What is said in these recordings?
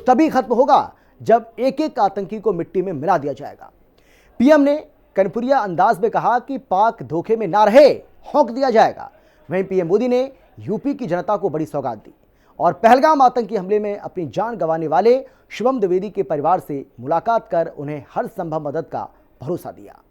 तभी खत्म होगा जब एक एक आतंकी को मिट्टी में मिला दिया जाएगा। पीएम ने कनपुरिया अंदाज में कहा कि पाक धोखे में ना रहे, होंक दिया जाएगा। वहीं पीएम मोदी ने यूपी की जनता को बड़ी सौगात दी और पहलगाम आतंकी हमले में अपनी जान गंवाने वाले शुभम द्विवेदी के परिवार से मुलाकात कर उन्हें हर संभव मदद का भरोसा दिया।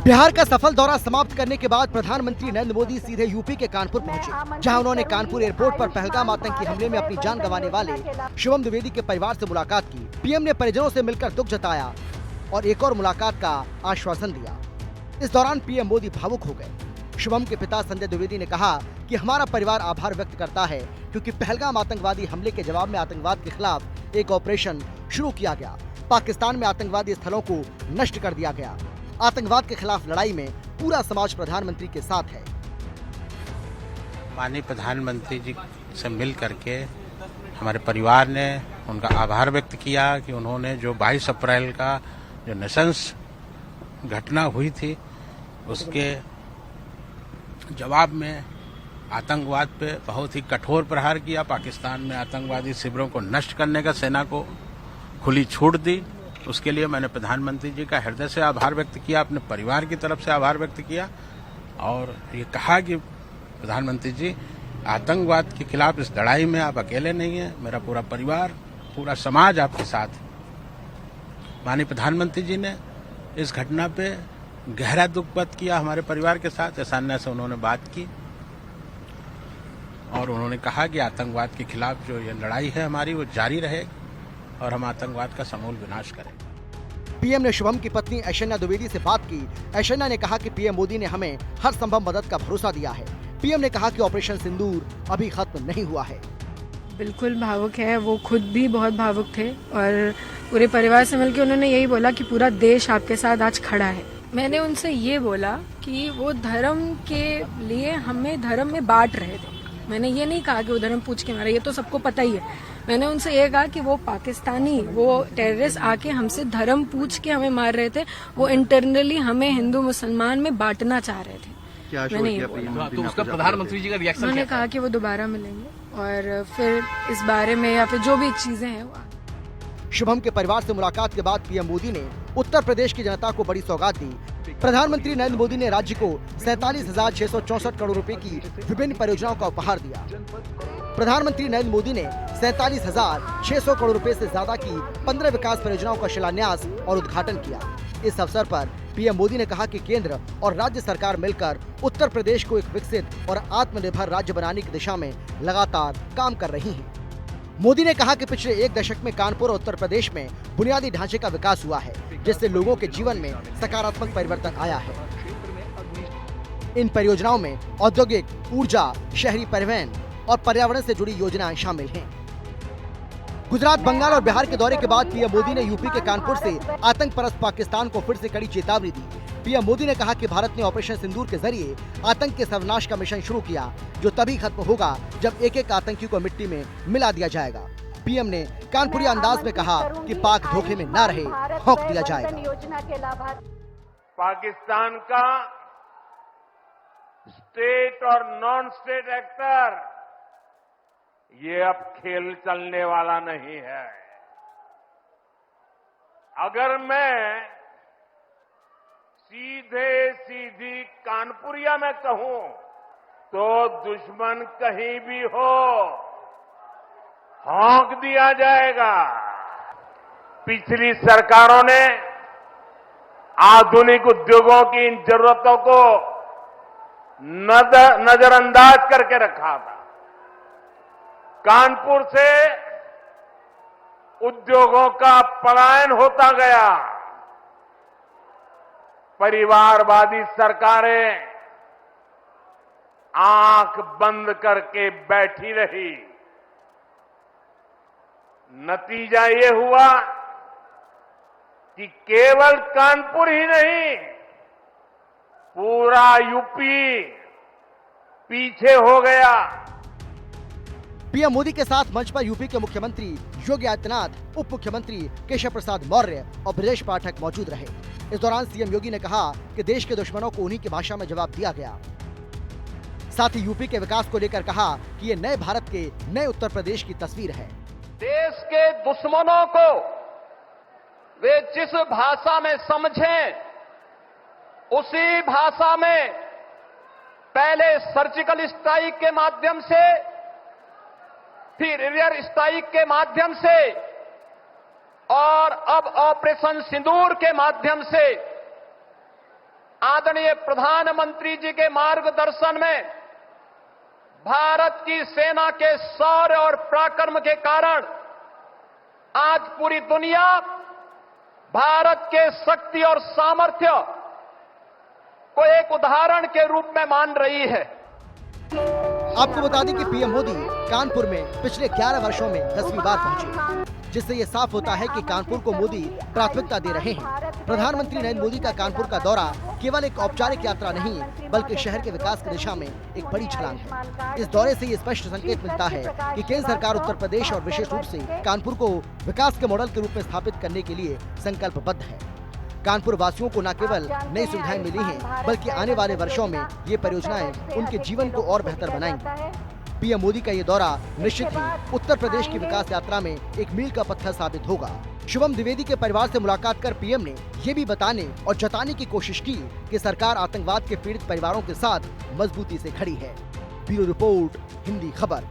बिहार का सफल दौरा समाप्त करने के बाद प्रधानमंत्री नरेंद्र मोदी सीधे यूपी के कानपुर पहुंचे, जहां उन्होंने कानपुर एयरपोर्ट पर पहलगाम आतंकी हमले में अपनी जान गंवाने वाले शुभम द्विवेदी के परिवार से मुलाकात की। पीएम ने परिजनों से मिलकर दुख जताया और एक और मुलाकात का आश्वासन दिया। इस दौरान पीएम मोदी भावुक हो गए। शुभम के पिता संजय द्विवेदी ने कहा कि हमारा परिवार आभार व्यक्त करता है क्योंकि पहलगाम आतंकवादी हमले के जवाब में आतंकवाद के खिलाफ एक ऑपरेशन शुरू किया गया। पाकिस्तान में आतंकवादी स्थलों को नष्ट कर दिया गया। आतंकवाद के खिलाफ लड़ाई में पूरा समाज प्रधानमंत्री के साथ है। माननीय प्रधानमंत्री जी से मिल करके हमारे परिवार ने उनका आभार व्यक्त किया कि उन्होंने जो 22 अप्रैल का जो नृशंस घटना हुई थी उसके जवाब में आतंकवाद पे बहुत ही कठोर प्रहार किया। पाकिस्तान में आतंकवादी शिविरों को नष्ट करने का सेना को खुली छूट दी। उसके लिए मैंने प्रधानमंत्री जी का हृदय से आभार व्यक्त किया, अपने परिवार की तरफ से आभार व्यक्त किया और ये कहा कि प्रधानमंत्री जी आतंकवाद के खिलाफ इस लड़ाई में आप अकेले नहीं हैं, मेरा पूरा परिवार, पूरा समाज आपके साथ है। माननीय प्रधानमंत्री जी ने इस घटना पे गहरा दुख व्यक्त किया हमारे परिवार के साथ। ऐसान्य से उन्होंने बात की और उन्होंने कहा कि आतंकवाद के खिलाफ जो ये लड़ाई है हमारी वो जारी रहेगी और हम आतंकवाद का समूल विनाश करेंगे। पीएम ने शुभम की पत्नी ऐश्वर्या द्विवेदी से बात की। ऐश्वर्या ने कहा कि पीएम मोदी ने हमें हर संभव मदद का भरोसा दिया है। पीएम ने कहा कि ऑपरेशन सिंदूर अभी खत्म नहीं हुआ है। बिल्कुल भावुक है, वो खुद भी बहुत भावुक थे और पूरे परिवार से मिलकर उन्होंने यही बोला कि पूरा देश आपके साथ आज खड़ा है। मैंने उनसे ये बोला कि वो धर्म के लिए हमें धर्म में बांट रहे थे। मैंने ये नहीं कहा कि वो धर्म पूछ के मारा, ये तो सबको पता ही है। मैंने उनसे ये कहा कि वो पाकिस्तानी, वो टेररिस्ट आके हमसे धर्म पूछ के हमें मार रहे थे। वो इंटरनली हमें हिंदू मुसलमान में बांटना चाह रहे थे। मैंने ये बोला। तो उसका प्रधानमंत्री जी का रिएक्शन उन्होंने कहा कि वो दोबारा मिलेंगे और फिर इस बारे में या फिर जो भी चीजें हैं वो। शुभम के परिवार से मुलाकात के बाद पीएम मोदी ने उत्तर प्रदेश की जनता को बड़ी सौगात दी। प्रधानमंत्री नरेंद्र मोदी ने राज्य को 47,664 करोड़ रुपए की विभिन्न परियोजनाओं का उपहार दिया। प्रधानमंत्री नरेंद्र मोदी ने 47,600 करोड़ रुपए से ज्यादा की 15 विकास परियोजनाओं का शिलान्यास और उद्घाटन किया। इस अवसर पर पीएम मोदी ने कहा कि केंद्र और राज्य सरकार मिलकर उत्तर प्रदेश को एक विकसित और आत्मनिर्भर राज्य बनाने की दिशा में लगातार काम कर रही है। मोदी ने कहा कि पिछले एक दशक में कानपुर और उत्तर प्रदेश में बुनियादी ढांचे का विकास हुआ है, जिससे लोगों के जीवन में सकारात्मक परिवर्तन आया है। इन परियोजनाओं में औद्योगिक, ऊर्जा, शहरी परिवहन और पर्यावरण से जुड़ी योजनाएं शामिल हैं। गुजरात, बंगाल और बिहार के दौरे के बाद पीएम मोदी ने यूपी के कानपुर से आतंक परस्त पाकिस्तान को फिर से कड़ी चेतावनी दी। पीएम मोदी ने कहा कि भारत ने ऑपरेशन सिंदूर के जरिए आतंक के सर्वनाश का मिशन शुरू किया, जो तभी खत्म होगा जब एक एक आतंकी को मिट्टी में मिला दिया जाएगा। पीएम ने कानपुरी अंदाज में कहा कि पाक धोखे में ना रहे, होंक दिया जाएगा। पाकिस्तान का स्टेट और नॉन स्टेट एक्टर ये अब खेल चलने वाला नहीं है। अगर मैं सीधी कानपुरिया में कहूं तो दुश्मन कहीं भी हो, होंक दिया जाएगा। पिछली सरकारों ने आधुनिक उद्योगों की इन जरूरतों को नजरअंदाज करके रखा था। कानपुर से उद्योगों का पलायन होता गया। परिवारवादी सरकारें आंख बंद करके बैठी रही। नतीजा ये हुआ कि केवल कानपुर ही नहीं, पूरा यूपी पीछे हो गया। पीएम मोदी के साथ मंच पर यूपी के मुख्यमंत्री योगी आदित्यनाथ, उप मुख्यमंत्री केशव प्रसाद मौर्य और ब्रजेश पाठक मौजूद रहे। इस दौरान सीएम योगी ने कहा कि देश के दुश्मनों को उन्हीं की भाषा में जवाब दिया गया। साथ ही यूपी के विकास को लेकर कहा कि ये नए भारत के नए उत्तर प्रदेश की तस्वीर है। देश के दुश्मनों को वे जिस भाषा में समझें, उसी भाषा में पहले सर्जिकल स्ट्राइक के माध्यम से, फिर एरियर स्ट्राइक के माध्यम से और अब ऑपरेशन सिंदूर के माध्यम से आदरणीय प्रधानमंत्री जी के मार्गदर्शन में भारत की सेना के शौर्य और पराक्रम के कारण आज पूरी दुनिया भारत के शक्ति और सामर्थ्य को एक उदाहरण के रूप में मान रही है। आपको बता दें कि पीएम मोदी कानपुर में पिछले 11 वर्षों में 10वीं बार पहुंचे, जिससे ये साफ होता है कि कानपुर को मोदी प्राथमिकता दे रहे हैं। प्रधानमंत्री नरेंद्र मोदी का कानपुर का दौरा केवल एक औपचारिक यात्रा नहीं, बल्कि शहर के विकास की दिशा में एक बड़ी छलांग है। इस दौरे से ये स्पष्ट संकेत मिलता है कि केंद्र सरकार उत्तर प्रदेश और विशेष रूप से कानपुर को विकास के मॉडल के रूप में स्थापित करने के लिए संकल्पबद्ध है। कानपुर वासियों को न केवल नई सुविधाएं मिली हैं, बल्कि आने वाले वर्षों में ये परियोजनाएं उनके जीवन को और बेहतर बनाएंगी। पीएम मोदी का ये दौरा निश्चित ही उत्तर प्रदेश की विकास यात्रा में एक मील का पत्थर साबित होगा। शुभम द्विवेदी के परिवार से मुलाकात कर पीएम ने ये भी बताने और जताने की कोशिश की कि सरकार आतंकवाद के पीड़ित परिवारों के साथ मजबूती से खड़ी है। ब्यूरो रिपोर्ट, हिंदी खबर।